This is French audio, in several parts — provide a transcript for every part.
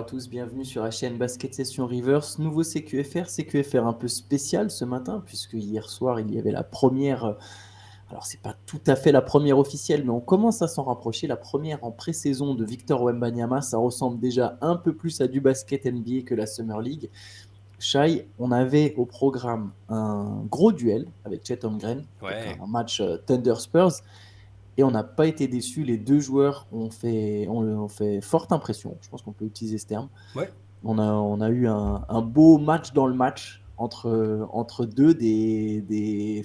à tous, bienvenue sur la chaîne Basket Session Reverse. Nouveau CQFR un peu spécial ce matin, puisque hier soir il y avait la première, alors c'est pas tout à fait la première officielle, mais on commence à s'en rapprocher, la première en pré-saison de Victor Wembanyama. Ça ressemble déjà un peu plus à du basket NBA que la Summer League. Shai, on avait au programme un gros duel avec Chet Holmgren, donc Ouais, un match Thunder Spurs. Et on n'a pas été déçus. Les deux joueurs ont fait forte impression. Je pense qu'on peut utiliser ce terme. ouais. On a eu un beau match dans le match entre deux des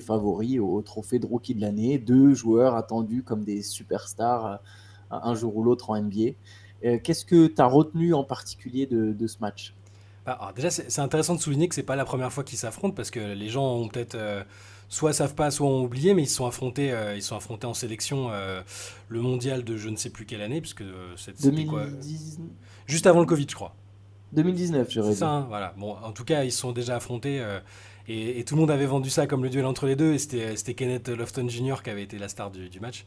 favoris au trophée de rookie de l'année. Deux joueurs attendus comme des superstars un jour ou l'autre en NBA. Qu'est-ce que tu as retenu en particulier de ce match? Alors déjà, c'est intéressant de souligner que c'est pas la première fois qu'ils s'affrontent parce que les gens ont peut-être soit savent pas, soit ont oublié, mais ils se sont affrontés en sélection le mondial de je ne sais plus quelle année, puisque c'était quoi 2010 juste avant le Covid, je crois. 2019, C'est j'aurais ça, dit. hein, voilà. Bon, en tout cas, ils se sont déjà affrontés et tout le monde avait vendu ça comme le duel entre les deux. Et c'était Kenneth Lofton Jr. qui avait été la star du match.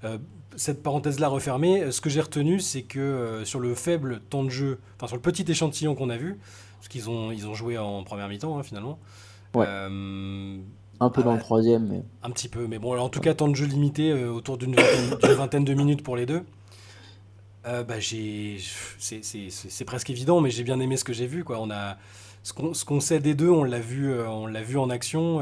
Euh, cette parenthèse-là refermée, ce que j'ai retenu, c'est que sur le faible temps de jeu, enfin sur le petit échantillon qu'on a vu, parce qu'ils ont joué en première mi-temps hein, finalement. Ouais, euh, un peu bah, dans le bah, troisième, mais un petit peu, mais bon, alors, en tout ouais. cas, temps de jeu limité, autour d'une vingtaine de minutes pour les deux. Bah, c'est presque évident, mais j'ai bien aimé ce que j'ai vu, quoi. Ce qu'on sait des deux, on l'a vu en action.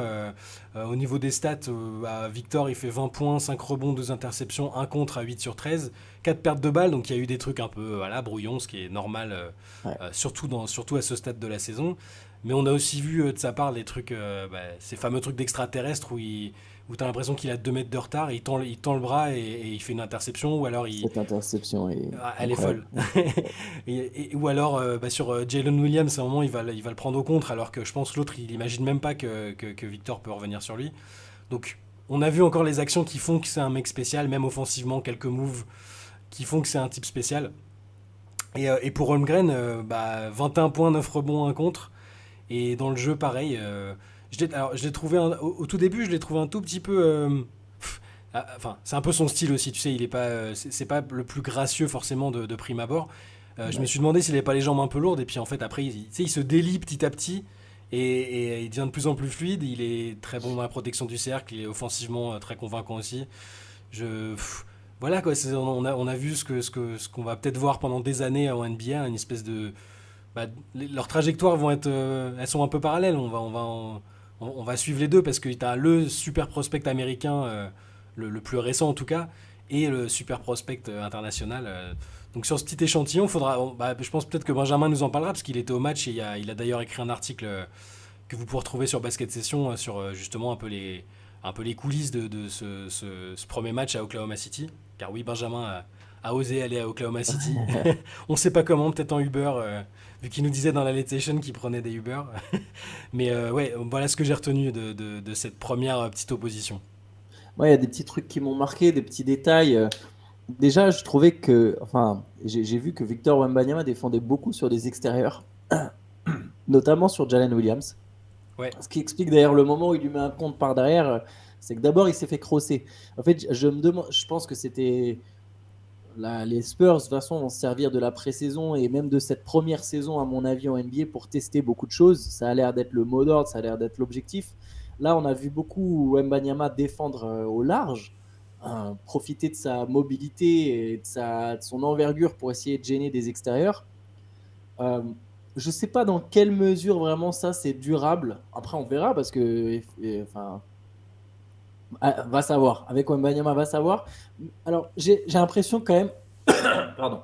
Au niveau des stats, bah, Victor, il fait 20 points, 5 rebonds, 2 interceptions, 1 contre à 8 sur 13, 4 pertes de balles, donc il y a eu des trucs un peu voilà, brouillons, ce qui est normal, Ouais. surtout à ce stade de la saison. Mais on a aussi vu de sa part les trucs, bah, ces fameux trucs d'extraterrestre où tu as l'impression qu'il a 2 mètres de retard, et il tend le bras et il fait une interception, ou alors Cette interception est ah, elle est incroyable. folle. Ou alors, bah, sur Jalen Williams, à un moment, il va le prendre au contre, alors que je pense que l'autre, il imagine même pas que Victor peut revenir sur lui. Donc, on a vu encore les actions qui font que c'est un mec spécial, même offensivement, quelques moves qui font que c'est un type spécial. Et pour Holmgren, bah, 21 points, 9 rebonds, 1 contre. Et dans le jeu, pareil. Je l'ai trouvé, au tout début, je l'ai trouvé un tout petit peu. Enfin, c'est un peu son style aussi, tu sais, il est pas, c'est pas le plus gracieux forcément de prime abord. Je me Ouais. suis demandé s'il avait pas les jambes un peu lourdes, et puis en fait, après, tu sais, il se délie petit à petit, et il devient de plus en plus fluide. Il est très bon dans la protection du cercle, il est offensivement très convaincant aussi. Je, pff, voilà quoi, on a vu ce qu'on va peut-être voir pendant des années en NBA, une espèce de. Bah, leurs trajectoires elles sont un peu parallèles. On va suivre les deux parce que tu as le super prospect américain, le plus récent en tout cas, et le super prospect international. Donc sur ce petit échantillon, bah, je pense peut-être que Benjamin nous en parlera parce qu'il était au match et il a d'ailleurs écrit un article que vous pouvez retrouver sur Basket Session sur justement un peu les coulisses de ce premier match à Oklahoma City. Car oui, Benjamin a osé aller à Oklahoma City. On sait pas comment, peut-être en Uber, vu qu'il nous disait dans la late session qu'il prenait des Uber. Mais ouais, voilà ce que j'ai retenu de cette première petite opposition. Ouais, il y a des petits trucs qui m'ont marqué, des petits détails. Déjà, je trouvais que, enfin, j'ai vu que Victor Wembanyama défendait beaucoup sur des extérieurs, notamment sur Jalen Williams. Ouais, Ce qui explique d'ailleurs le moment où il lui met un compte par derrière, c'est que d'abord il s'est fait crosser. En fait, je pense que c'était les Spurs de toute façon vont se servir de la pré-saison et même de cette première saison à mon avis en NBA pour tester beaucoup de choses. Ça a l'air d'être le mot d'ordre, ça a l'air d'être l'objectif. Là, on a vu beaucoup Wembanyama défendre au large, profiter de sa mobilité et de son envergure pour essayer de gêner des extérieurs. Euh, je ne sais pas dans quelle mesure vraiment ça c'est durable. Après, on verra parce que, enfin, va savoir. Avec Wembanyama, va savoir. Alors, j'ai l'impression quand même, pardon,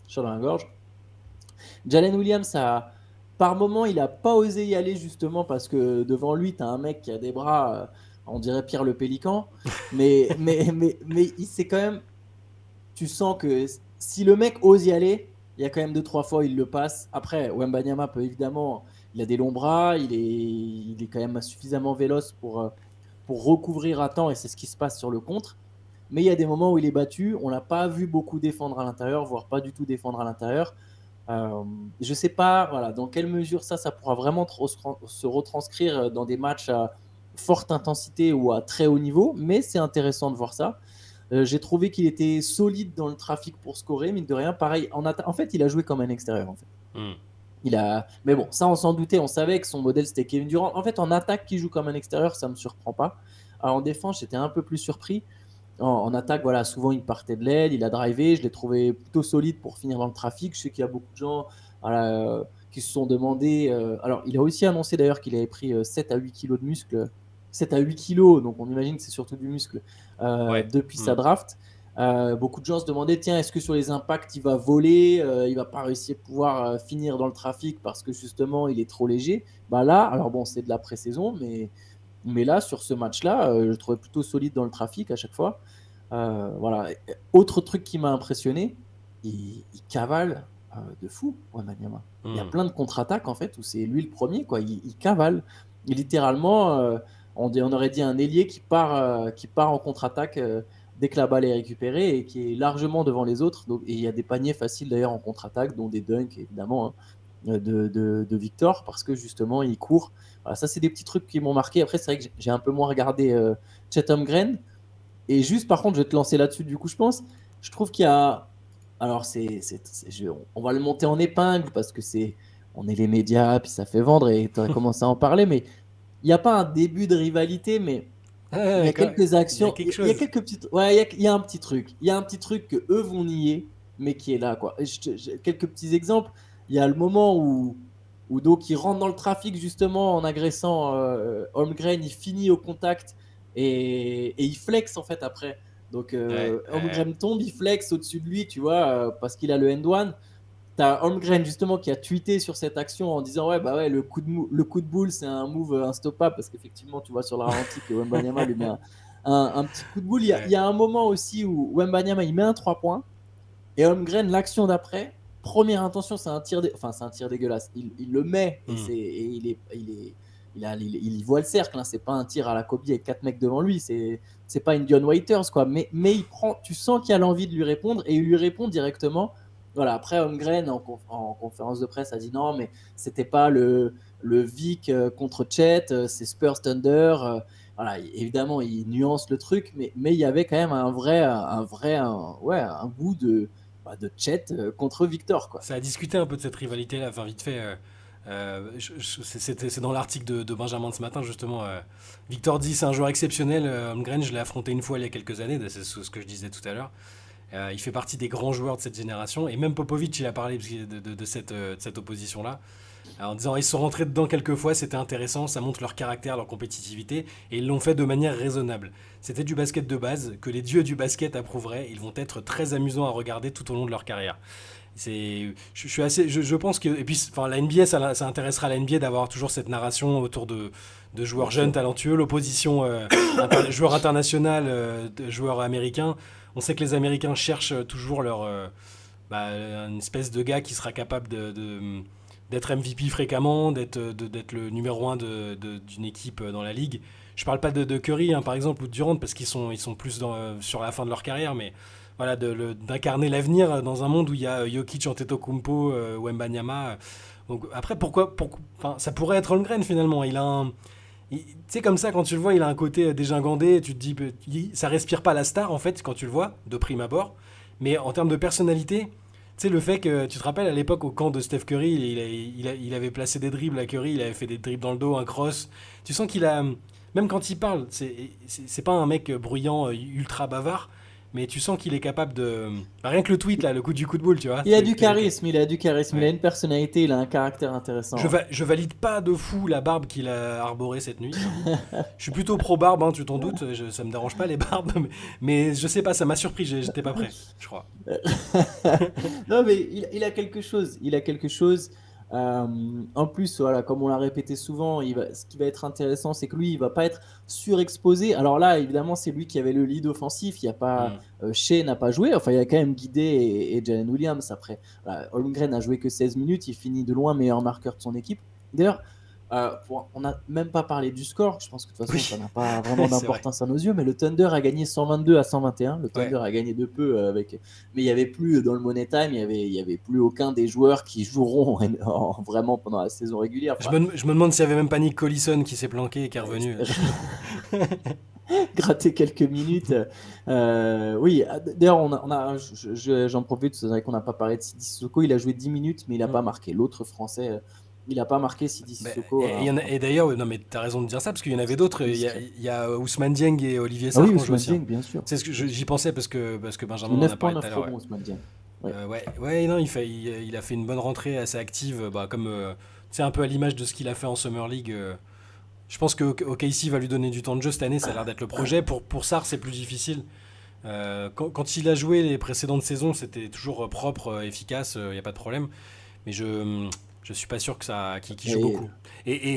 sur la gorge. Jalen Williams, par moment, il n'a pas osé y aller justement parce que devant lui, tu as un mec qui a des bras, on dirait Pierre le Pélican. Mais c'est quand même, tu sens que si le mec ose y aller, il y a quand même deux, trois fois, il le passe. Après, Wembanyama peut évidemment, il a des longs bras, il est quand même suffisamment véloce pour recouvrir à temps et c'est ce qui se passe sur le contre. Mais il y a des moments où il est battu, on l'a pas vu beaucoup défendre à l'intérieur, voire pas du tout défendre à l'intérieur. Je ne sais pas voilà, dans quelle mesure ça pourra vraiment se retranscrire dans des matchs à forte intensité ou à très haut niveau, mais c'est intéressant de voir ça. J'ai trouvé qu'il était solide dans le trafic pour scorer, mine de rien. Pareil, en fait, il a joué comme un extérieur. En fait. Hmm. Mais bon, ça, on s'en doutait. On savait que son modèle, c'était Kevin Durant. En fait, en attaque, qui joue comme un extérieur, ça ne me surprend pas. Alors, en défense, j'étais un peu plus surpris. En attaque, voilà, souvent, il partait de l'aile, il a drivé. Je l'ai trouvé plutôt solide pour finir dans le trafic. Je sais qu'il y a beaucoup de gens voilà, qui se sont demandé. Alors, il a aussi annoncé d'ailleurs qu'il avait pris 7 à 8 kilos de muscle. 7 à 8 kilos, donc on imagine que c'est surtout du muscle Ouais. depuis Hmm. sa draft. Beaucoup de gens se demandaient, tiens, est-ce que sur les impacts, il va voler, il va pas réussir à pouvoir finir dans le trafic parce que justement, il est trop léger. Bah là, alors bon, c'est de la pré-saison, mais là, sur ce match-là, je le trouvais plutôt solide dans le trafic à chaque fois. Voilà. Autre truc qui m'a impressionné, il cavale de fou, Wembanyama. Il y a Hmm. plein de contre-attaques en fait où c'est lui le premier, quoi. Il cavale. Et littéralement, on aurait dit un ailier qui part en contre-attaque dès que la balle est récupérée et qui est largement devant les autres. Donc, et il y a des paniers faciles d'ailleurs en contre-attaque, dont des dunks évidemment, hein, de Victor, parce que justement il court. Voilà, ça, c'est des petits trucs qui m'ont marqué. Après, c'est vrai que j'ai un peu moins regardé Chet Holmgren. Et juste, par contre, je vais te lancer là-dessus, du coup, je pense. Je trouve qu'il y a. Alors, on va le monter en épingle parce que on est les médias, puis ça fait vendre et tu as commencé à en parler, mais il n'y a pas un début de rivalité, mais il y Ah, a quelques il y a actions, quelque il y a chose. quelques petites. Ouais, il y a un petit truc. Il y a un petit truc que eux vont nier, mais qui est là, quoi. Quelques petits exemples. Il y a le moment où donc il rentre dans le trafic justement en agressant Holmgren, il finit au contact et il flex en fait après. Donc Ouais, Holmgren tombe, il flex au-dessus de lui, tu vois, parce qu'il a le end one. T'as Holmgren justement qui a tweeté sur cette action en disant ouais bah ouais le coup de boule c'est un move instoppable parce qu'effectivement tu vois sur le ralenti que Wembanyama lui met un petit coup de boule. Il ouais. y a un moment aussi où Wembanyama il met un 3 points et Holmgren l'action d'après première intention c'est un tir enfin c'est un tir dégueulasse. Il le met Hmm. et il voit le cercle, hein. C'est pas un tir à la Kobe avec 4 mecs devant lui, c'est pas une Dion Waiters quoi, mais il prend, tu sens qu'il a l'envie de lui répondre et il lui répond directement. Voilà, après Holmgren en conférence de presse a dit non mais c'était pas le Vic contre Chet, c'est Spurs Thunder. Voilà, évidemment il nuance le truc, mais il y avait quand même ouais, un goût de Chet contre Victor quoi. Ça a discuté un peu de cette rivalité-là, enfin vite fait. C'est dans l'article de Benjamin de ce matin, justement. Victor dit c'est un joueur exceptionnel. Holmgren, je l'ai affronté une fois il y a quelques années, c'est ce que je disais tout à l'heure. Il fait partie des grands joueurs de cette génération. Et même Popovic, il a parlé de cette opposition-là. En disant ils sont rentrés dedans quelques fois, c'était intéressant, ça montre leur caractère, leur compétitivité, et ils l'ont fait de manière raisonnable. C'était du basket de base, que les dieux du basket approuveraient, ils vont être très amusants à regarder tout au long de leur carrière. Je suis assez, je pense que, et puis, enfin, la NBA, ça intéressera la NBA d'avoir toujours cette narration autour de joueurs Bien jeunes, sûr. talentueux, l'opposition joueur international, de joueurs américains. On sait que les Américains cherchent toujours une espèce de gars qui sera capable d'être MVP fréquemment, d'être le numéro 1 d'une équipe dans la ligue. Je parle pas de Curry, hein, par exemple, ou de Durant, parce ils sont plus sur la fin de leur carrière, mais voilà, d'incarner l'avenir dans un monde où il y a Jokic, Antetokounmpo, Wembanyama. Donc après, enfin, ça pourrait être Holmgren finalement. Tu sais, comme ça, quand tu le vois, il a un côté dégingandé. Tu te dis, ça respire pas la star en fait quand tu le vois de prime abord. Mais en termes de personnalité, tu sais, le fait que tu te rappelles à l'époque au camp de Steph Curry, il avait placé des dribbles à Curry, il avait fait des dribbles dans le dos, un cross. Tu sens qu'il a, même quand il parle, c'est pas un mec bruyant, ultra bavard, mais tu sens qu'il est capable de. Bah, rien que le tweet là, le coup de boule, tu vois. Il a du charisme, il a Ouais. une personnalité, il a un caractère intéressant. Ouais. Je valide pas de fou la barbe qu'il a arborée cette nuit. Je suis plutôt pro barbe, hein, tu t'en doutes. Ça me dérange pas les barbes, mais je sais pas, ça m'a surpris. J'étais pas prêt, je crois. Non, mais il a quelque chose. Il a quelque chose. En plus, voilà, comme on l'a répété souvent, ce qui va être intéressant, c'est que lui, il va pas être surexposé. Alors là, évidemment, c'est lui qui avait le lead offensif. Il y a pas, Hmm. Shea n'a pas joué. Enfin, il y a quand même Guidé et Jalen Williams. Après, voilà, Holmgren a joué que 16 minutes. Il finit de loin meilleur marqueur de son équipe. D'ailleurs, on n'a même pas parlé du score. Je pense que de toute façon, ça Oui, n'a pas vraiment c'est vrai. d'importance à nos yeux. Mais le Thunder a gagné 122 à 121. Le Ouais. Thunder a gagné de peu mais il n'y avait plus dans le Money Time, il y avait plus aucun des joueurs qui joueront vraiment pendant la saison régulière. Enfin, Je me demande s'il y avait même pas Nick Collison qui s'est planqué et qui est revenu. gratter quelques minutes. Oui, d'ailleurs, j'en profite, c'est vrai qu'on n'a pas parlé de Sidi Sissoko. Il a joué 10 minutes, mais il n'a Mm. pas marqué. L'autre français, il n'a pas marqué. Sidi Bah, Sissoko et d'ailleurs, non mais t'as raison de dire ça, parce qu'il y en avait d'autres. très Il discret. y a Ousmane Dieng et Olivier Ah Sarr oui, qui ont joué Ousmane aussi, hein. Dieng, bien sûr. C'est ce que Bien sûr. j'y pensais parce que Benjamin m'en a 9 points, parlé tout à 9 l'heure. Ouais. rebonds, Ousmane Dieng. Ouais. Ouais, non, il a fait une bonne rentrée assez active, comme c'est un peu à l'image de ce qu'il a fait en Summer League. Je pense que OKC va lui donner du temps de jeu cette année, ça a l'air d'être le projet. Pour Sarr, c'est plus difficile. Quand il a joué les précédentes saisons, c'était toujours propre, efficace, il n'y a pas de problème. Mais je suis pas sûr que qu'il joue Et, beaucoup.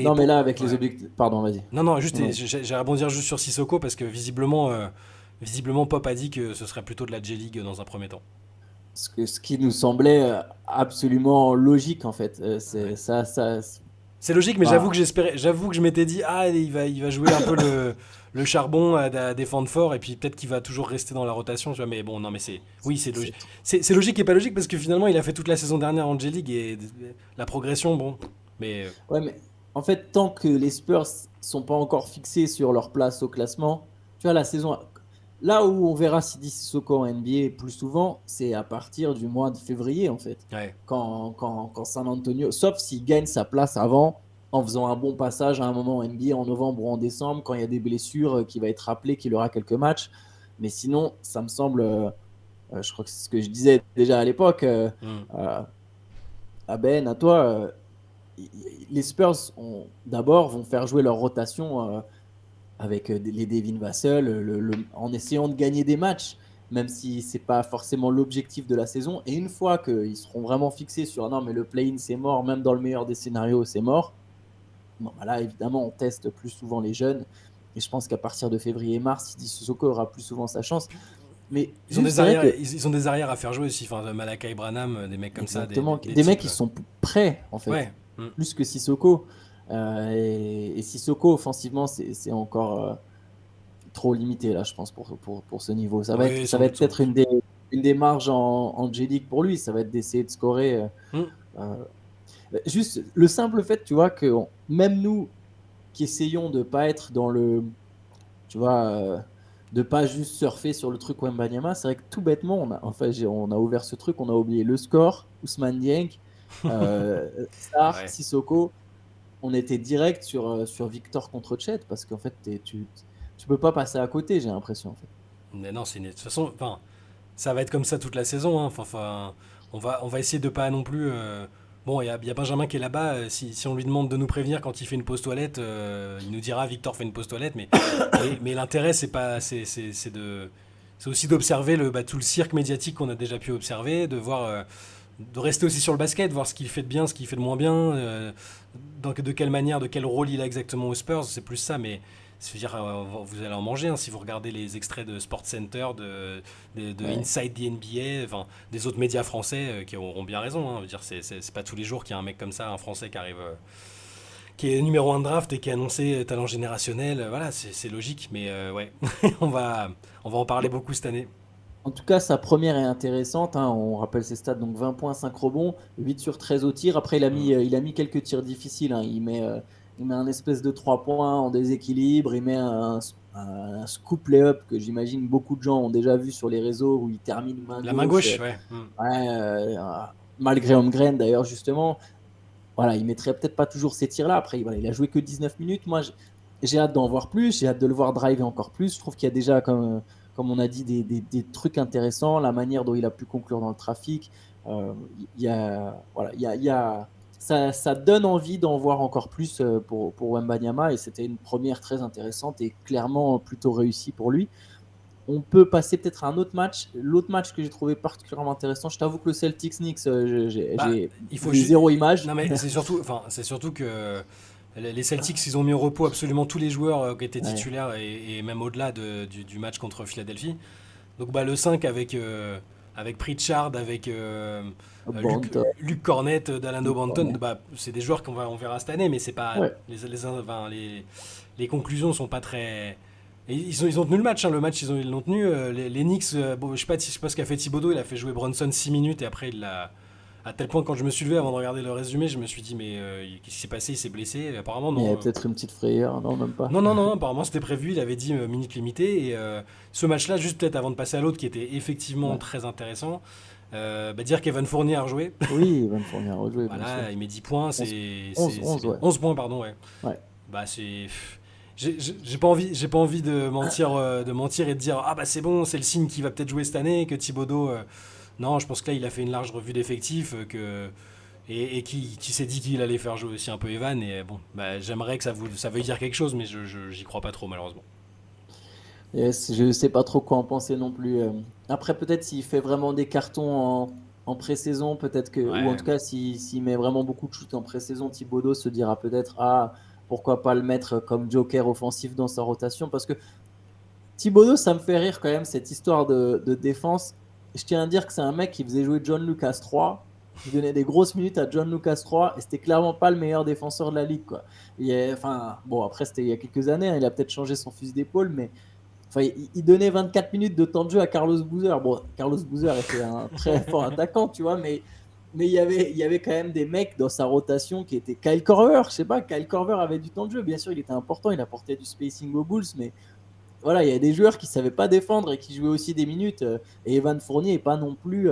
non, mais là, avec les Ouais. objectifs. Pardon, vas-y. Non, juste, Non, j'ai à rebondir juste sur Sissoko parce que visiblement, Pop a dit que ce serait plutôt de la J-League dans un premier temps. ce qui nous semblait absolument logique, en fait. Ouais. Ça. C'est logique, mais Enfin, j'avoue que je m'étais dit, ah, il va jouer un peu le charbon à défendre fort, et puis peut-être qu'il va toujours rester dans la rotation, tu vois. Mais bon, non, mais oui, c'est logique. c'est C'est logique et pas logique parce que finalement, il a fait toute la saison dernière en J-League et la progression, bon. Mais Ouais, mais en fait, tant que les Spurs sont pas encore fixés sur leur place au classement, tu vois, la saison. Là où on verra Sidi Sissoko en NBA plus souvent, c'est à partir du mois de février, en fait. ouais, Quand San Antonio, sauf s'il gagne sa place avant, en faisant un bon passage à un moment en NBA en novembre ou en décembre, quand il y a des blessures, qu'il va être rappelé, qu'il aura quelques matchs. Mais sinon, ça me semble, je crois que c'est ce que je disais déjà à l'époque, hmm, euh, à Ben, à toi, les Spurs d'abord vont faire jouer leur rotation avec les Devin Vassell en essayant de gagner des matchs, même si c'est pas forcément l'objectif de la saison. Et une fois qu'ils seront vraiment fixés sur non, mais le play-in c'est mort, même dans le meilleur des scénarios c'est mort. Bon, bah là évidemment on teste plus souvent les jeunes. Et je pense qu'à partir de février et mars, Sidi Sissoko aura plus souvent sa chance. Mais ils ont juste, des c'est vrai arrières, que ils ont des arrières à faire jouer aussi. Enfin, Malakai Branham, des mecs comme ça, exactement, des des mecs types. qui sont prêts en fait, Ouais, hmm. plus que Sissoko. Et Sissoko offensivement, c'est encore trop limité là, je pense, pour ce niveau. Ça va être, Oui, ça sans va doute, être sans peut-être doute. une des marges en J-League pour lui. Ça va être d'essayer de scorer. Hmm. Euh, juste le simple fait, tu vois, que même nous qui essayons de pas être dans le, tu vois, de pas juste surfer sur le truc Wembanyama, c'est vrai que tout bêtement, on a ouvert ce truc, on a oublié le score, Ousmane Dieng, Sarr, Ouais. Sissoko. On était direct sur Victor contre Chet parce qu'en fait, tu peux pas passer à côté, j'ai l'impression. En fait. Mais non, de toute façon, enfin, ça va être comme ça toute la saison, hein. Enfin, on va essayer de pas non plus. Bon, il y a Benjamin qui est là-bas. Si on lui demande de nous prévenir quand il fait une pause toilette, il nous dira Victor fait une pause toilette. Mais l'intérêt, c'est pas, c'est aussi d'observer tout le cirque médiatique qu'on a déjà pu observer, de voir, de rester aussi sur le basket, voir ce qu'il fait de bien, ce qu'il fait de moins bien, de quelle manière, de quel rôle il a exactement aux Spurs. C'est plus ça, mais dire, vous allez en manger, hein, si vous regardez les extraits de Sports Center, de Ouais. Inside the NBA, enfin, des autres médias français qui auront bien raison. Hein. Je veux dire, c'est pas tous les jours qu'il y a un mec comme ça, un Français qui arrive, qui est numéro 1 de draft et qui est annoncé talent générationnel. Voilà, c'est logique, mais ouais, on va, on va en parler Bon, beaucoup cette année. en tout cas, sa première est intéressante, hein. On rappelle ses stats, donc 20 points, 5 rebonds, 8 sur 13 au tir. Après, Mm. il a mis quelques tirs difficiles, hein. Il met un espèce de 3 points en déséquilibre. Il met un scoop lay-up que j'imagine beaucoup de gens ont déjà vu sur les réseaux où il termine main La main gauche. gauche, ouais. Mm. Ouais, malgré Holmgren d'ailleurs, justement. Voilà, il mettrait peut-être pas toujours ces tirs-là. Après, voilà, il a joué que 19 minutes. Moi, j'ai hâte d'en voir plus. J'ai hâte de le voir driver encore plus. Je trouve qu'il y a déjà, comme on a dit, des trucs intéressants. La manière dont il a pu conclure dans le trafic. Il y a, voilà, ça donne envie d'en voir encore plus pour Wembanyama. Et c'était une première très intéressante et clairement plutôt réussie pour lui. On peut passer peut-être à un autre match. L'autre match que j'ai trouvé particulièrement intéressant, je t'avoue que le Celtics-Knicks, Bah, il faut j'ai zéro Non image. mais c'est surtout que les Celtics, ils ont mis au repos absolument tous les joueurs qui étaient Ouais. titulaires et même au-delà du match contre Philadelphie. Donc bah, le 5 avec Pritchard, avec Luke Cornett, Dalano Banton, bah, c'est des joueurs on verra cette année, mais c'est pas Ouais. les conclusions sont pas très. Et ils ont tenu le match, hein. Le match ils l'ont tenu. Les Knicks, bon, je sais pas ce qu'a fait Thibodeau, il a fait jouer Bronson 6 minutes et après À tel point, quand je me suis levé avant de regarder le résumé, je me suis dit, mais qu'est-ce qui s'est passé? Il s'est blessé? Et apparemment, Il y non. avait peut-être une petite frayeur, non, même pas. Non, non, non, apparemment c'était prévu, il avait dit minute limitée. Et ce match-là, juste peut-être avant de passer à l'autre, qui était effectivement Ouais. très intéressant, dire qu'Evan Fournier a rejoué. Oui, il va me fournir à rejouer, bien sûr. Voilà, il met 10 points, 11, c'est 11, bien. ouais. 11 points, pardon, ouais. Ouais. Bah, c'est. J'ai pas envie de mentir et de dire ah bah c'est bon, c'est le signe qui va peut-être jouer cette année, que Thibodeau. Non, je pense que là il a fait une large revue d'effectifs et qui s'est dit qu'il allait faire jouer aussi un peu Evan. Et bon, bah, j'aimerais que ça veuille dire quelque chose, mais j'y crois pas trop malheureusement. Yes, je sais pas trop quoi en penser non plus. Après, peut-être s'il fait vraiment des cartons en pré-saison, peut-être que, ou en Ouais, tout cas, s'il met vraiment beaucoup de shoots en pré-saison, Thibodeau se dira peut-être, ah, pourquoi pas le mettre comme joker offensif dans sa rotation. Parce que Thibodeau, ça me fait rire quand même, cette histoire de défense. Je tiens à dire que c'est un mec qui faisait jouer John Lucas 3, qui donnait des grosses minutes à John Lucas 3, et c'était clairement pas le meilleur défenseur de la ligue, quoi. Enfin, bon, après, c'était il y a quelques années, hein, il a peut-être changé son fusil d'épaule, mais enfin, il donnait 24 minutes de temps de jeu à Carlos Boozer. Bon, Carlos Boozer était un très fort attaquant, tu vois, mais il y avait quand même des mecs dans sa rotation qui étaient Kyle Korver. Je sais pas, Kyle Korver avait du temps de jeu. Bien sûr, il était important, il apportait du spacing aux Bulls, mais voilà, il y a des joueurs qui savaient pas défendre et qui jouaient aussi des minutes. Et Evan Fournier n'est pas non plus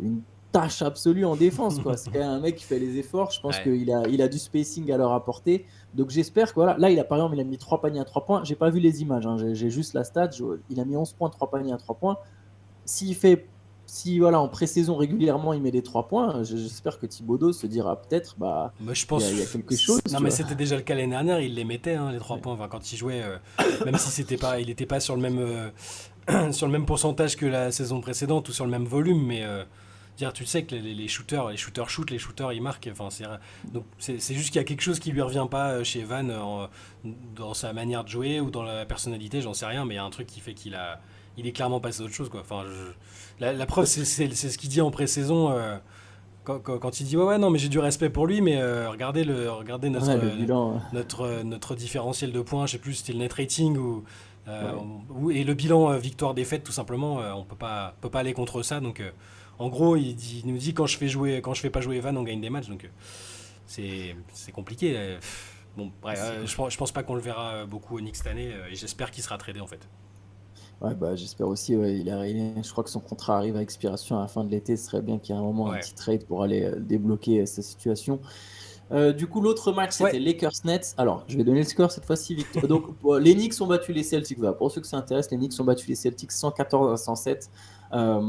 une tâche absolue en défense, quoi. C'est quand même un mec qui fait les efforts. Je pense ouais. qu'il a du spacing à leur apporter. Donc j'espère que voilà, là, par exemple, il a mis 3 paniers à 3 points. J'ai pas vu les images, hein. J'ai juste la stat. Il a mis 11 points, 3 paniers à 3 points. S'il fait, si voilà, en pré-saison régulièrement, il met des 3 points, j'espère que Thibodeau se dira peut-être, bah, Moi, je il y, a, pense. il y a quelque chose, Non, tu mais vois. c'était déjà le cas l'année dernière. Il les mettait, hein, les 3 Ouais. points. Enfin, quand il jouait, même si il n'était pas sur le même, sur le même pourcentage que la saison précédente ou sur le même volume. Mais dire, tu sais que les shooters shootent, les shooters ils marquent. Enfin, donc c'est juste qu'il y a quelque chose qui lui revient pas chez Evan dans sa manière de jouer ou dans la personnalité. J'en sais rien, mais il y a un truc qui fait il est clairement passé à autre chose, quoi. Enfin, la preuve, c'est ce qu'il dit en pré-saison. Quand il dit ouais, ouais non mais j'ai du respect pour lui mais regardez Ouais, le bilan, notre différentiel de points, je sais plus c'était le net rating ouais. et le bilan victoire-défaite tout simplement, on peut pas aller contre ça. Donc en gros il nous dit quand je fais pas jouer Evan on gagne des matchs. Donc c'est compliqué. Bon bref, je pense pas qu'on le verra beaucoup au Knicks cette année et j'espère qu'il sera tradé en fait. Ouais, bah, j'espère aussi. Ouais, je crois que son contrat arrive à expiration à la fin de l'été. Ce serait bien qu'il y ait un moment un Ouais. petit trade pour aller débloquer sa situation. Du coup, l'autre match, c'était Ouais. Lakers-Nets. Alors, je vais donner le score cette fois-ci. Victoire. Donc, bon, les Knicks ont battu les Celtics. Voilà, pour ceux que ça intéresse, les Knicks ont battu les Celtics 114 à 107. Euh,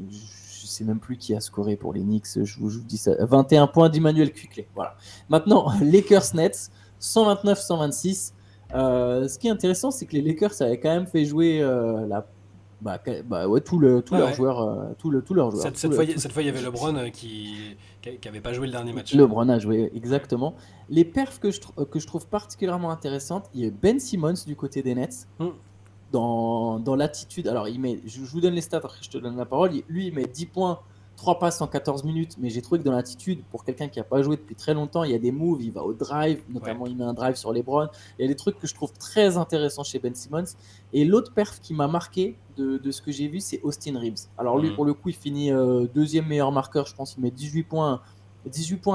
je sais même plus qui a scoré pour les Knicks. Je vous dis ça. 21 points d'Emmanuel Quickley. Voilà. Maintenant, Lakers-Nets 129-126. Ce qui est intéressant, c'est que les Lakers avaient quand même fait jouer ouais, tous Ouais, leurs ouais. joueurs, tous leurs joueurs, Cette fois, il y avait LeBron qui avait pas joué le dernier match. LeBron a joué Ouais. exactement. Les perfs que je trouve particulièrement intéressantes, il y a Ben Simmons du côté des Nets Hmm. dans l'attitude. Alors, je vous donne les stats après je te donne la parole. Lui, il met 10 points, 3 passes en 14 minutes, mais j'ai trouvé que dans l'attitude, pour quelqu'un qui n'a pas joué depuis très longtemps, il y a des moves, il va au drive, Ouais. notamment il met un drive sur LeBron. Il y a des trucs que je trouve très intéressants chez Ben Simmons. Et l'autre perf qui m'a marqué de ce que j'ai vu, c'est Austin Reeves. Alors lui, Hmm. pour le coup, il finit deuxième meilleur marqueur, je pense, il met 18 points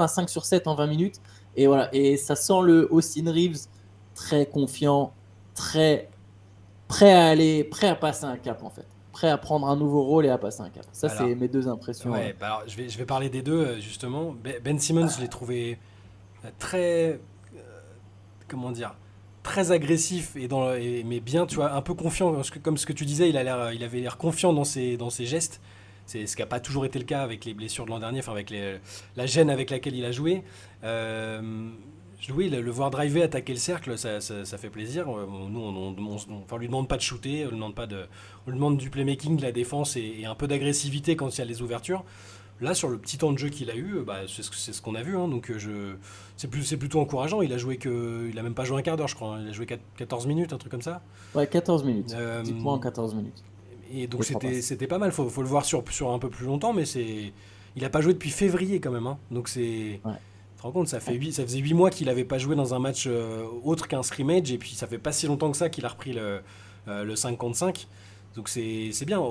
à 5 sur 7 en 20 minutes. Et voilà, et ça sent le Austin Reeves très confiant, très prêt à passer un cap en fait. Prêt à prendre un nouveau rôle et à passer un cap. Ça, c'est Alors, mes deux impressions. ouais, bah alors, je vais parler des deux, justement. Ben Simmons, je l'ai trouvé très, comment dire, très agressif mais bien, tu vois, un peu confiant. Parce que, comme ce que tu disais, il avait l'air confiant dans ses gestes. C'est ce qui n'a pas toujours été le cas avec les blessures de l'an dernier, enfin avec la gêne avec laquelle il a joué. Oui, le voir driver, attaquer le cercle, ça fait plaisir. Nous, on lui demande pas de shooter, on lui demande du playmaking, de la défense et un peu d'agressivité quand il y a les ouvertures. Là, sur le petit temps de jeu qu'il a eu, bah, c'est ce qu'on a vu. Hein, donc, c'est plutôt encourageant. Il a même pas joué un quart d'heure, je crois. Il a joué 14 minutes, un truc comme ça. Ouais, 14 minutes. 10 points en Euh, 14 minutes. et donc, Et 3 passes. c'était pas mal. Faut le voir sur un peu plus longtemps, mais il a pas joué depuis février quand même. Hein, donc, Ouais. tu te rends compte, ça faisait 8 mois qu'il avait pas joué dans un match autre qu'un scrimmage. Et puis, ça fait pas si longtemps que ça qu'il a repris le 5 contre 5. Donc, c'est bien.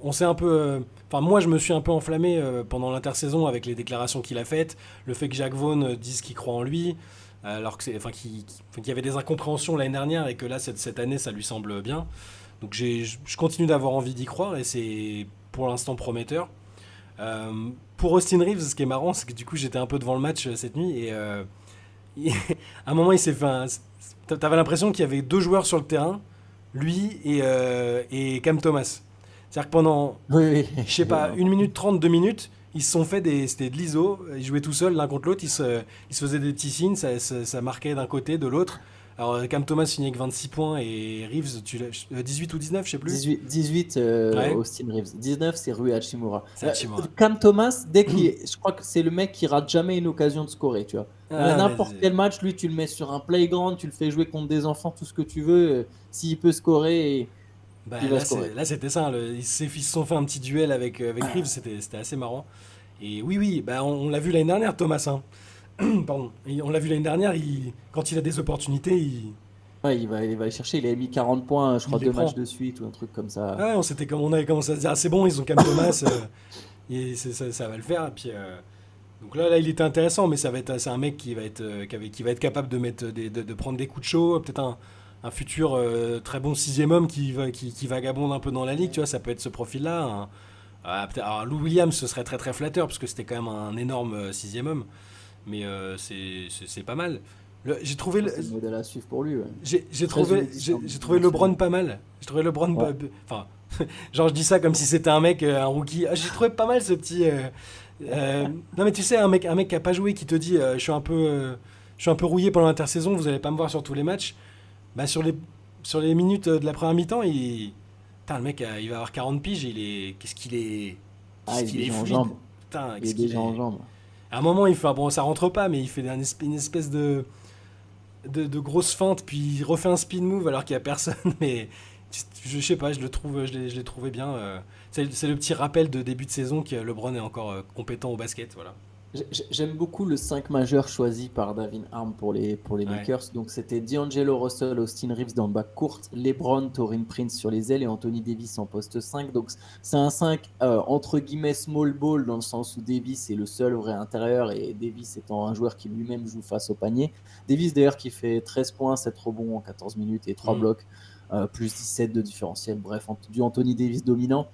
on s'est un peu. Enfin, moi, je me suis un peu enflammé pendant l'intersaison avec les déclarations qu'il a faites, le fait que Jacques Vaughan dise qu'il croit en lui, alors que enfin, qu'il y avait des incompréhensions l'année dernière et que là, cette année, ça lui semble bien. Donc, je continue d'avoir envie d'y croire et c'est pour l'instant prometteur. Pour Austin Reeves, ce qui est marrant, c'est que du coup, j'étais un peu devant le match cette nuit et à un moment, il s'est fait t'avais l'impression qu'il y avait deux joueurs sur le terrain, lui et Cam Thomas. C'est-à-dire que pendant, Oui, je sais oui. pas, 1 minute 30, 2 minutes, ils se sont fait c'était de l'ISO, ils jouaient tout seuls l'un contre l'autre, ils se faisaient des petits signes, ça marquait d'un côté, de l'autre. Alors Cam Thomas finit avec 26 points et Reeves, 18 ou 19, je sais plus. 18 Ouais, Austin Reeves. 19, c'est Rui Hachimura. c'est Hachimura. Cam Thomas, je crois que c'est le mec qui rate jamais une occasion de scorer, tu vois. Ah, mais N'importe quel match, lui, tu le mets sur un playground, tu le fais jouer contre des enfants, tout ce que tu veux. S'il peut scorer, bah, il va scorer. là c'était ça, ils se sont fait un petit duel avec Reeves, c'était assez marrant. Et oui, oui, bah, on l'a vu l'année dernière, Thomas. Hein. Pardon. Et on l'a vu l'année dernière, quand il a des opportunités, Ouais, il va aller chercher. Il avait mis 40 points, je il crois, les 2 matchs prend. de suite ou un truc comme ça. Ouais, on avait commencé à se dire, ah, c'est bon, ils ont Cam Thomas, ça va le faire. Et puis, donc là, il était intéressant, mais c'est un mec qui va être capable de, de prendre des coups de chaud, peut-être un futur très bon sixième homme qui vagabonde un peu dans la ligue, tu vois, ça peut être ce profil-là. Alors, Lou Williams, ce serait très très flatteur, parce que c'était quand même un énorme sixième homme, mais c'est pas mal. J'ai trouvé, Ouais, c'est le modèle à suivre pour lui. Ouais. j'ai Très trouvé, j'ai trouvé LeBron unidimensionnel. pas mal. J'ai trouvé LeBron, Ouais. enfin, genre je dis ça comme si c'était un mec, un rookie. Ah, j'ai trouvé pas mal ce petit. Non mais tu sais, un mec qui a pas joué, qui te dit, je suis un peu rouillé pendant l'intersaison, vous allez pas me voir sur tous les matchs. Bah sur les minutes de la première mi-temps, putain, le mec, il va avoir 40 piges, Ah, qu'est-ce il est qu'il est déjà en fluide. jambes. Putain, Il est qu'est-ce qu'il déjà en est. jambes. À un moment, il fait, bon, ça rentre pas, mais il fait une espèce de grosse feinte, puis il refait un spin move alors qu'il y a personne. Mais je sais pas, je l'ai trouvé bien. C'est le petit rappel de début de saison que LeBron est encore compétent au basket, voilà. J'aime beaucoup le 5 majeur choisi par Davin Ham pour les Ouais. Lakers. Donc c'était D'Angelo Russell, Austin Reeves dans le bac court, LeBron, Torin Prince sur les ailes et Anthony Davis en poste 5. Donc c'est un 5 entre guillemets small ball dans le sens où Davis est le seul vrai intérieur et Davis étant un joueur qui lui-même joue face au panier. Davis d'ailleurs qui fait 13 points, 7 rebonds en 14 minutes et 3 Mm. blocs, plus 17 de différentiel. Bref, du Anthony Davis dominant.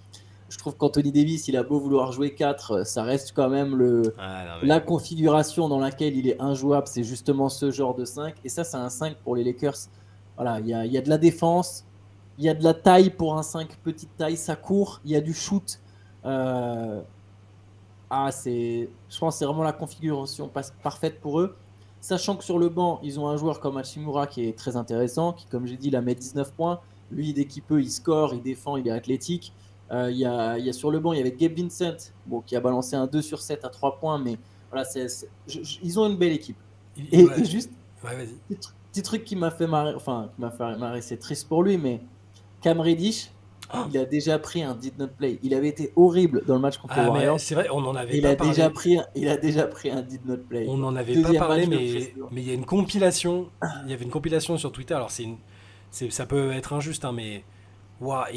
Je trouve qu'Anthony Davis, il a beau vouloir jouer 4, ça reste quand même Ah non mais. la configuration dans laquelle il est injouable, c'est justement ce genre de 5. Et ça, c'est un 5 pour les Lakers. Voilà, il y a de la défense, il y a de la taille pour un 5, petite taille, ça court, il y a du shoot. Euh, je pense que c'est vraiment la configuration parfaite pour eux. Sachant que sur le banc, ils ont un joueur comme Hachimura qui est très intéressant, qui, comme j'ai dit, la met 19 points. Lui, dès qu'il peut, il score, il défend, il est athlétique. Il y a sur le banc, il y avait Gabe Vincent, bon, qui a balancé un 2 sur 7 à 3 points, mais voilà, ils ont une belle équipe. Et Ouais, juste, ouais, vas-y. petit truc qui m'a fait marrer, enfin, qui m'a fait marrer, c'est triste pour lui, mais Cam Reddish, Oh, il a déjà pris un did not play. Il avait été horrible dans le match contre les ah mais Warriors. c'est vrai, on n'en avait Il pas a déjà parlé. pris, il a déjà pris un did not play, On quoi. n'en avait pas Deuxième parlé, match de pré-saison. mais il y a une compilation. Il y avait une compilation sur Twitter. Alors ça peut être injuste, hein, mais ouah,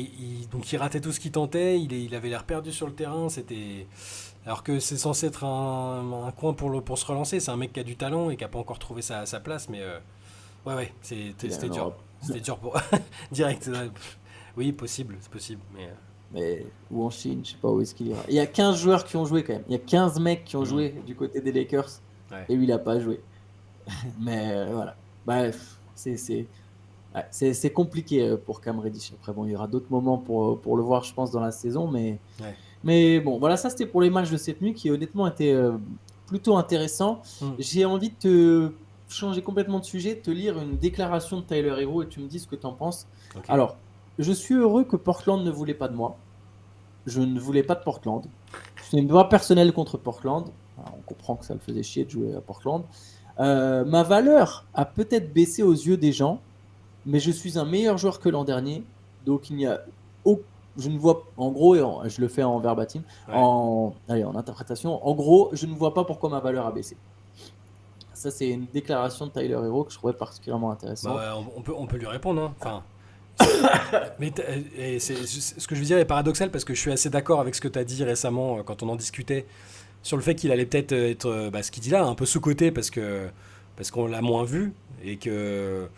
donc il ratait tout ce qu'il tentait. Il avait l'air perdu sur le terrain. Alors que c'est censé être un coin pour se relancer. C'est un mec qui a du talent et qui a pas encore trouvé sa place. Mais ouais, Il est c'était en dur. Europe. C'était dur pour direct. Oui, possible, c'est possible. Mais Ou en Chine, je sais pas où est-ce qu'il ira. Il y a 15 joueurs qui ont joué quand même. Il y a 15 mecs qui ont hmm, joué du côté des Lakers. ouais. Et lui, il a pas joué. Mais voilà. Bref, c'est compliqué pour Cam Reddish. Après, bon, il y aura d'autres moments pour le voir, je pense, dans la saison. Mais, Ouais. mais bon, voilà, ça c'était pour les matchs de cette nuit qui honnêtement étaient plutôt intéressants. Hmm, J'ai envie de te changer complètement de sujet, de te lire une déclaration de Tyler Hero et tu me dis ce que tu en penses. ok. Alors, je suis heureux que Portland ne voulait pas de moi. Je ne voulais pas de Portland. C'est une voix personnelle contre Portland. Alors, on comprend que ça le faisait chier de jouer à Portland. Ma valeur a peut-être baissé aux yeux des gens, mais je suis un meilleur joueur que l'an dernier. Donc il n'y a je ne vois en gros, je le fais en verbatim, Ouais. en interprétation. En gros, je ne vois pas pourquoi ma valeur a baissé. Ça, c'est une déclaration de Tyler Hero que je trouvais particulièrement Bah intéressante. ouais, on peut lui répondre. Hein. Enfin, Mais ce que je veux dire est paradoxal parce que je suis assez d'accord avec ce que tu as dit récemment quand on en discutait sur le fait qu'il allait peut-être être, ce qu'il dit là, un peu sous-coté parce qu'on l'a moins vu et que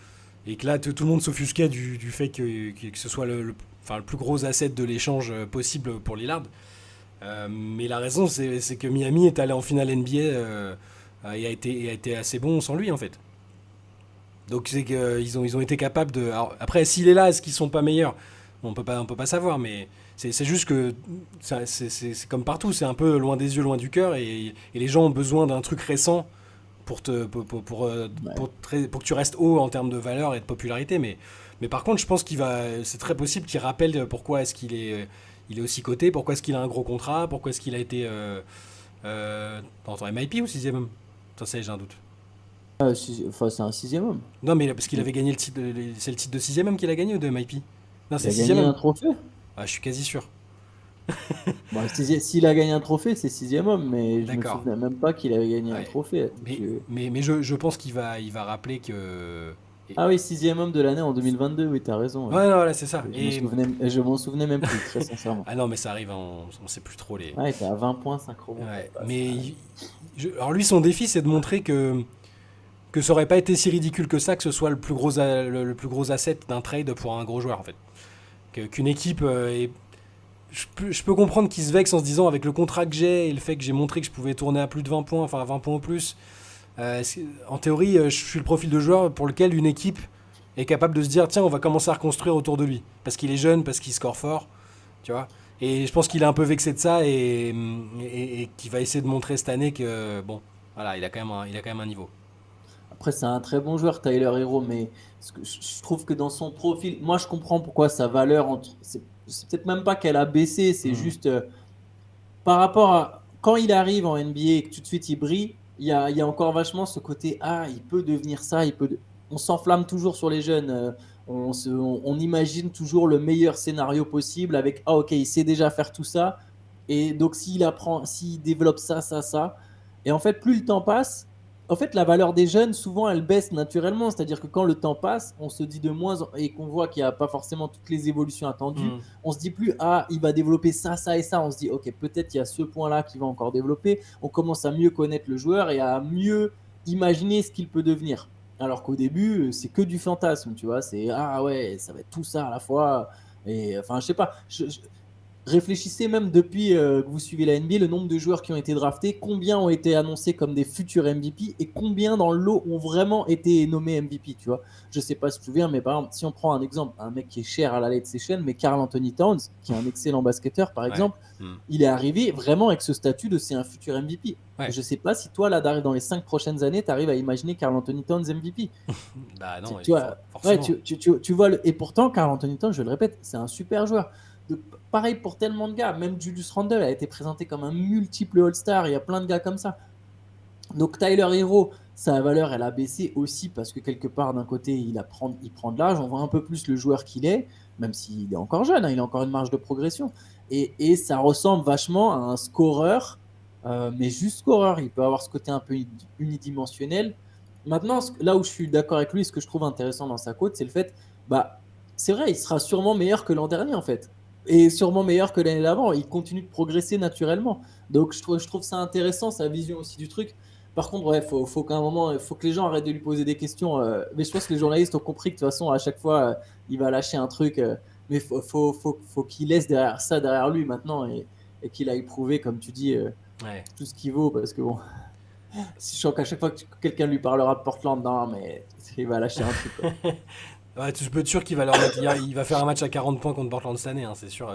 là tout le monde s'offusquait du fait que ce soit enfin, le plus gros asset de l'échange possible pour Lillard. Mais la raison, c'est que Miami est allé en finale NBA et a été assez bon sans lui, en fait. Donc c'est qu'ils ont été capables de. Alors, après, s'il est là, est-ce qu'ils sont pas meilleurs? On peut pas savoir, mais c'est juste que c'est comme partout, c'est un peu loin des yeux, loin du cœur, et les gens ont besoin d'un truc récent Ouais. pour que tu restes haut en termes de valeur et de popularité. Mais par contre, je pense c'est très possible qu'il rappelle pourquoi est-ce il est aussi coté, pourquoi est-ce qu'il a un gros contrat, pourquoi est-ce qu'il a été en MIP ou sixième homme. T'en sais, j'ai un doute. Enfin, c'est un sixième homme. Non, mais parce qu'il Il avait gagné c'est le titre de sixième homme qu'il a gagné ou de MIP? Non, il c'est a sixième gagné homme. un trophée. Ah, je suis quasi sûr. Bon, s'il a gagné un trophée, c'est sixième homme, mais je me D'accord. souvenais même pas qu'il avait gagné un Ouais. trophée. Mais je pense il va rappeler que. et- Ah oui, sixième homme de l'année en 2022, oui, t'as raison. Ouais. Ouais, non, voilà, c'est ça. Je m'en souvenais même plus, très sincèrement. Ah non, mais ça arrive, on sait plus trop les. Ouais, il était à 20 points, 5 rebonds, ça Ouais. passe. Ah ouais. Alors lui, son défi, c'est de montrer que ça aurait pas été si ridicule que ça, que ce soit le plus gros asset d'un trade pour un gros joueur, en fait. Qu'une équipe je peux comprendre qu'ils se vexent en se disant avec le contrat que j'ai et le fait que j'ai montré que je pouvais tourner à plus de 20 points, enfin à 20 points au plus, en théorie, je suis le profil de joueur pour lequel une équipe est capable de se dire tiens, on va commencer à reconstruire autour de lui. Parce qu'il est jeune, parce qu'il score fort, tu vois. Et je pense qu'il est un peu vexé de ça et qu'il va essayer de montrer cette année que, bon, voilà, il a quand même un niveau. Après, c'est un très bon joueur, Tyler Hero, mais je trouve que dans son profil, moi, je comprends pourquoi sa valeur, c'est peut-être même pas qu'elle a baissé, c'est Hmm. juste par rapport à quand il arrive en NBA et que tout de suite il brille, il y a encore vachement ce côté, ah, il peut devenir ça, on s'enflamme toujours sur les jeunes, on imagine toujours le meilleur scénario possible avec, ah, ok, il sait déjà faire tout ça, et donc s'il développe ça, ça, ça, et en fait, plus le temps passe, en fait, la valeur des jeunes, souvent, elle baisse naturellement. C'est-à-dire que quand le temps passe, on se dit de moins et qu'on voit qu'il n'y a pas forcément toutes les évolutions attendues, Hmm. on se dit plus, ah, il va développer ça, ça et ça. On se dit, ok, peut-être il y a ce point-là qui va encore développer. On commence à mieux connaître le joueur et à mieux imaginer ce qu'il peut devenir. Alors qu'au début, c'est que du fantasme, tu vois. C'est, ah ouais, ça va être tout ça à la fois. Et enfin, je sais pas. Réfléchissez même depuis que vous suivez la NBA, le nombre de joueurs qui ont été draftés, combien ont été annoncés comme des futurs MVP et combien dans le lot ont vraiment été nommés MVP, tu vois. Je sais pas si tu te souviens, mais par exemple, si on prend un exemple, un mec qui est cher à la late session, mais Karl Anthony Towns, qui est un excellent basketteur par Ouais. exemple, Hmm. il est arrivé vraiment avec ce statut de c'est un futur MVP. Ouais. Je sais pas si toi, là, dans les 5 prochaines années, tu arrives à imaginer Karl Anthony Towns MVP. Bah non, Tu vois, ouais, forcément. tu vois, et pourtant, Karl Anthony Towns, je le répète, c'est un super joueur. De, pareil pour tellement de gars, même Julius Randle a été présenté comme un multiple All-Star, il y a plein de gars comme ça. Donc Tyler Hero, sa valeur, elle a baissé aussi parce que quelque part, d'un côté, il prend de l'âge, on voit un peu plus le joueur qu'il est, même s'il est encore jeune, hein, il a encore une marge de progression. Et ça ressemble vachement à un scoreur, mais juste scoreur. Il peut avoir ce côté un peu unidimensionnel. Maintenant, là où je suis d'accord avec lui, ce que je trouve intéressant dans sa quote, c'est le fait, bah, c'est vrai, il sera sûrement meilleur que l'an dernier en fait. Et sûrement meilleur que l'année d'avant. Il continue de progresser naturellement. Donc je trouve ça intéressant, sa vision aussi du truc. Par contre, ouais, faut qu'à un moment, il faut que les gens arrêtent de lui poser des questions. Mais je pense que les journalistes ont compris que de toute façon, à chaque fois, il va lâcher un truc. Mais faut qu'il laisse derrière ça, derrière lui maintenant et qu'il aille prouver, comme tu dis, Ouais. tout ce qu'il vaut. Parce que bon, si je sens qu'à chaque fois que quelqu'un lui parlera de Portland, non, mais il va lâcher un truc, quoi. Ouais, tu peux être sûr qu'il va leur mettre. Il va faire un match à 40 points contre Portland cette année, hein, c'est sûr.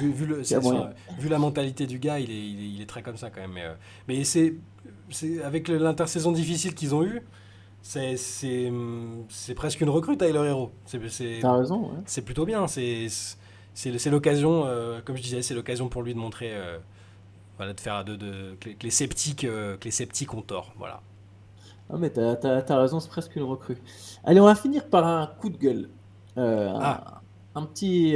Il y a moyen. Enfin, vu la mentalité du gars, il est très comme ça quand même. Mais avec l'intersaison difficile qu'ils ont eue, c'est presque une recrue, Tyler Hero. T'as raison, ouais. C'est plutôt bien. C'est l'occasion, comme je disais, c'est l'occasion pour lui de montrer, voilà, de faire que les sceptiques ont tort. Voilà. Ah, mais t'as raison, c'est presque une recrue. Allez, on va finir par un coup de gueule. Euh, Ah, un, un petit.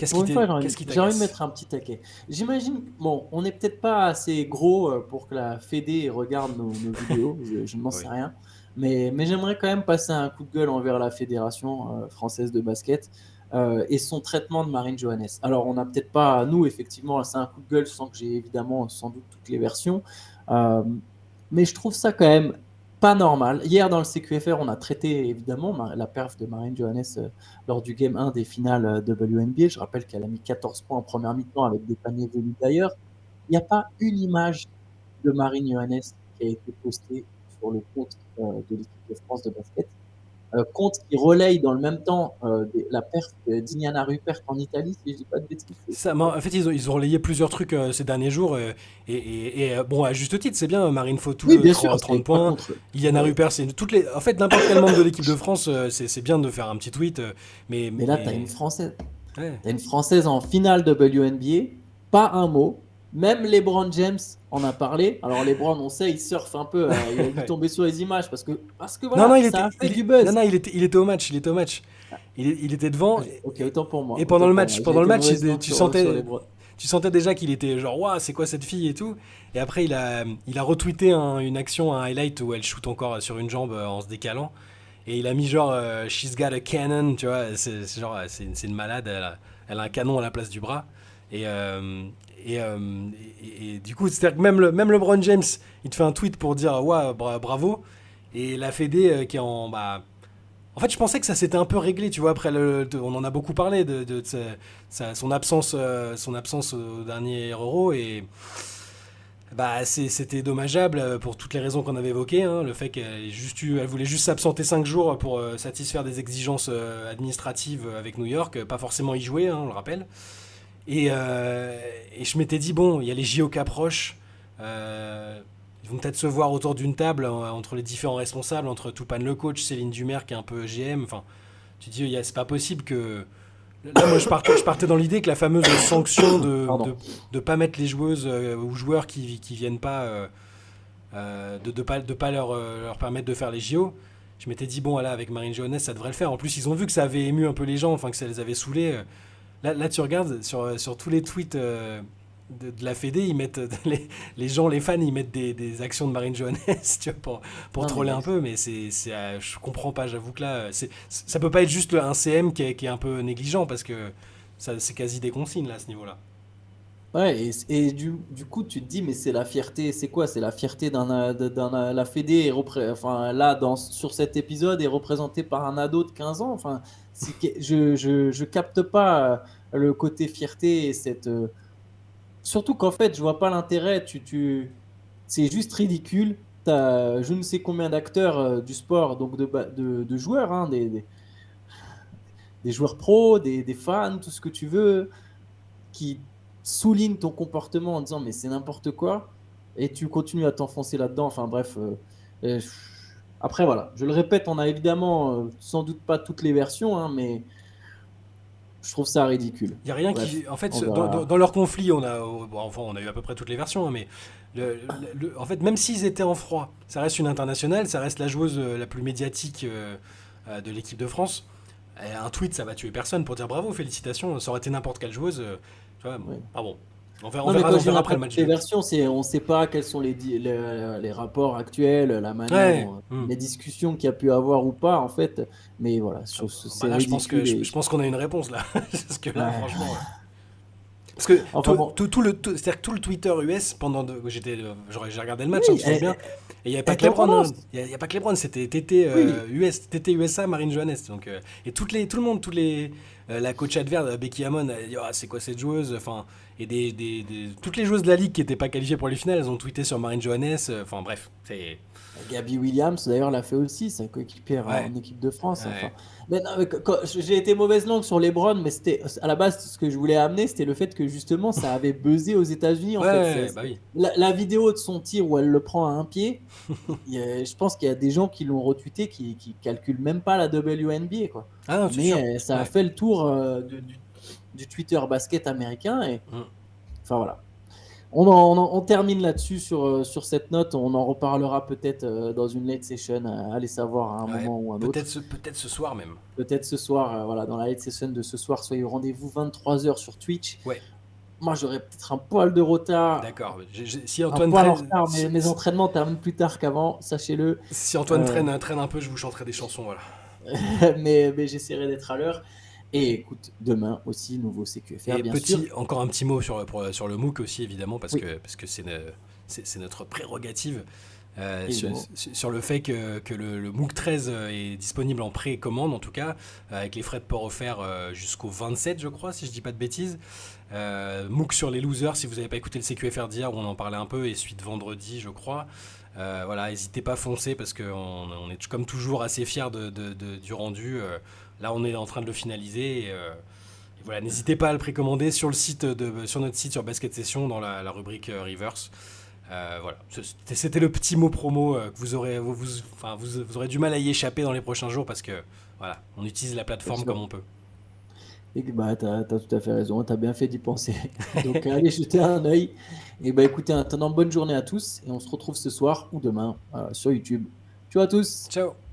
Pour une fois, qu'est-ce qui j'ai envie de t'agace? mettre un petit taquet. J'imagine, bon, on n'est peut-être pas assez gros pour que la Fédé regarde nos vidéos, je n'en sais Oui. rien. Mais j'aimerais quand même passer un coup de gueule envers la Fédération française de basket. et son traitement de Marine Johannes. Alors, on n'a peut-être pas, nous, effectivement, c'est un coup de gueule sans que j'ai évidemment sans doute toutes les versions. Mais je trouve ça quand même pas normal. Hier, dans le CQFR, on a traité évidemment la perf de Marine Johannes lors du Game 1 des finales WNBA. Je rappelle qu'elle a mis 14 points en première mi-temps avec des paniers venus d'ailleurs. Il n'y a pas une image de Marine Johannes qui a été postée sur le compte de l'équipe de France de basket. Compte qui relaye dans le même temps la perf d'Iniana Rupert en Italie, si je dis pas de bêtises. En fait, ils ont relayé plusieurs trucs ces derniers jours. Bon, à juste titre, c'est bien. Marine Oui, Fotou, bien sûr, 30 c'est pas points. contre eux. Iliana Rupert, c'est en fait, n'importe quel membre de l'équipe de France, c'est bien de faire un petit tweet. Mais là, tu as une Française. Ouais. Tu as une Française en finale WNBA, pas un mot. Même LeBron James en a parlé. Alors LeBron, on sait, il surfe un peu. Il a dû tomber sur les images parce que Non, voilà, ça a fait du buzz. Non, il était au match. Il était devant. Ok, autant pour moi. Et pendant le match, Les tu sentais déjà qu'il était genre, waouh, c'est quoi cette fille et tout. Et après, il a retweeté une action, un highlight où elle shoot encore sur une jambe en se décalant. Et il a mis genre, she's got a cannon, tu vois. C'est genre, c'est une malade, elle a un canon à la place du bras. Et, du coup, c'est-à-dire que même LeBron James, il te fait un tweet pour dire, ouais, bravo. Et la Fédé qui est en. En fait, je pensais que ça s'était un peu réglé, tu vois. Après, on en a beaucoup parlé de son absence au dernier Euro. Et c'était dommageable pour toutes les raisons qu'on avait évoquées. Hein. Le fait elle voulait juste s'absenter 5 jours pour satisfaire des exigences administratives avec New York, pas forcément y jouer, hein, on le rappelle. Et je m'étais dit, bon, il y a les JO qui approchent. Ils vont peut-être se voir autour d'une table entre les différents responsables, entre Toupane le coach, Céline Dumer qui est un peu GM. Enfin, tu te dis, c'est pas possible que. Là, moi, je partais dans l'idée que la fameuse sanction de pas mettre les joueuses ou joueurs qui viennent pas, de pas leur permettre de faire les JO. Je m'étais dit, bon, là, avec Marine Johannes, ça devrait le faire. En plus, ils ont vu que ça avait ému un peu les gens, enfin, que ça les avait saoulés. Là, tu regardes sur tous les tweets de la Fédé, ils mettent les gens, les fans, ils mettent des actions de Marine Johannes, tu vois, pour troller un peu, mais je comprends pas, j'avoue que là, ça peut pas être juste un CM qui est un peu négligent, parce que c'est quasi des consignes là à ce niveau-là. Ouais, et du coup, tu te dis, mais c'est la fierté, c'est quoi? C'est la fierté la Fédé, enfin, là, sur cet épisode, est représentée par un ado de 15 ans. Enfin, je capte pas le côté fierté et surtout qu'en fait, je vois pas l'intérêt. C'est juste ridicule. T'as je ne sais combien d'acteurs du sport, donc de joueurs, hein, des joueurs pros, des fans, tout ce que tu veux, qui soulignent ton comportement en disant mais c'est n'importe quoi, et tu continues à t'enfoncer là-dedans. Enfin bref. Euh, Après, voilà, je le répète, on a évidemment sans doute pas toutes les versions, hein, mais je trouve ça ridicule. Il y a rien Bref, qui. En fait, on verra. dans leur conflit, on a eu à peu près toutes les versions, hein, mais en fait, même s'ils étaient en froid, ça reste une internationale, ça reste la joueuse la plus médiatique de l'équipe de France. Et un tweet, ça va tuer personne pour dire bravo, félicitations. Ça aurait été n'importe quelle joueuse. Tu vois, Ouais. ah bon. On Non, mais quand je dis verra après le match. les versions, on ne sait pas quels sont les rapports actuels, la manière Ouais. dont les discussions qu'il y a pu avoir ou pas, en fait. Mais voilà, c'est Là, ridicule. je pense qu'on a une réponse là. Parce que là, Ouais. franchement. Parce que Enfin bon. c'est-à-dire que tout le Twitter US j'ai regardé le match, Oui, hein, tu sais bien. Et il n'y avait pas elle que LeBron, hein. tendance. Il y a pas que LeBron, c'était TT Oui. TT USA, Marine Johannes. Donc, et tout le monde, la coach adverse, Becky Hammon, elle dit, ah, c'est quoi cette joueuse, enfin, et toutes les joueuses de la ligue qui n'étaient pas qualifiées pour les finales, elles ont tweeté sur Marine Johannes. Enfin bref, c'est. Gabby Williams, d'ailleurs, l'a fait aussi, sa coéquipière Ouais. en équipe de France. Ouais. Enfin. Mais non, mais j'ai été mauvaise langue sur LeBron, mais c'était à la base ce que je voulais amener, c'était le fait que justement ça avait buzzé aux États-Unis. En fait, Bah oui. la vidéo de son tir où elle le prend à un pied, je pense qu'il y a des gens qui l'ont retweeté qui calculent même pas la WNBA, quoi. Ah non, c'est sûr. Mais ça a Ouais. fait le tour du Twitter basket américain. Et Mm. enfin voilà. On termine là-dessus sur cette note. On en reparlera peut-être dans une late session, allez savoir à un Ouais. moment ou un autre. Peut-être ce soir même. Peut-être ce soir, voilà, dans la late session de ce soir, soyez au rendez-vous 23h sur Twitch. Ouais. Moi, j'aurais peut-être un poil de retard. D'accord. Si Un Antoine poil en traîne, retard, mais mes entraînements terminent plus tard qu'avant, sachez-le. si Antoine traîne un peu, je vous chanterai des chansons, voilà. Mais j'essaierai d'être à l'heure. Et écoute, demain aussi, nouveau CQFR, Et bien sûr. encore un petit mot sur le MOOC aussi, évidemment, parce Oui, que c'est notre prérogative. Sur, évidemment. sur le fait que le MOOC 13 est disponible en précommande, en tout cas, avec les frais de port offerts jusqu'au 27, je crois, si je dis pas de bêtises. MOOC sur les losers, si vous n'avez pas écouté le CQFR d'hier, où on en parlait un peu, et suite vendredi, je crois. Voilà, n'hésitez pas à foncer, parce qu'on on est comme toujours assez fiers du rendu. Là, on est en train de le finaliser. Et voilà, n'hésitez pas à le précommander sur notre site sur Basket Session dans la rubrique Reverse. Voilà, c'était le petit mot promo que vous aurez du mal à y échapper dans les prochains jours parce que voilà, on utilise la Bien plateforme comme sûr. on peut. Et que, bah, tu as tout à fait raison, tu as bien fait d'y penser. Donc, allez jeter un œil. Et bah, écoutez, en attendant, bonne journée à tous. Et on se retrouve ce soir ou demain sur YouTube. Ciao à tous! Ciao.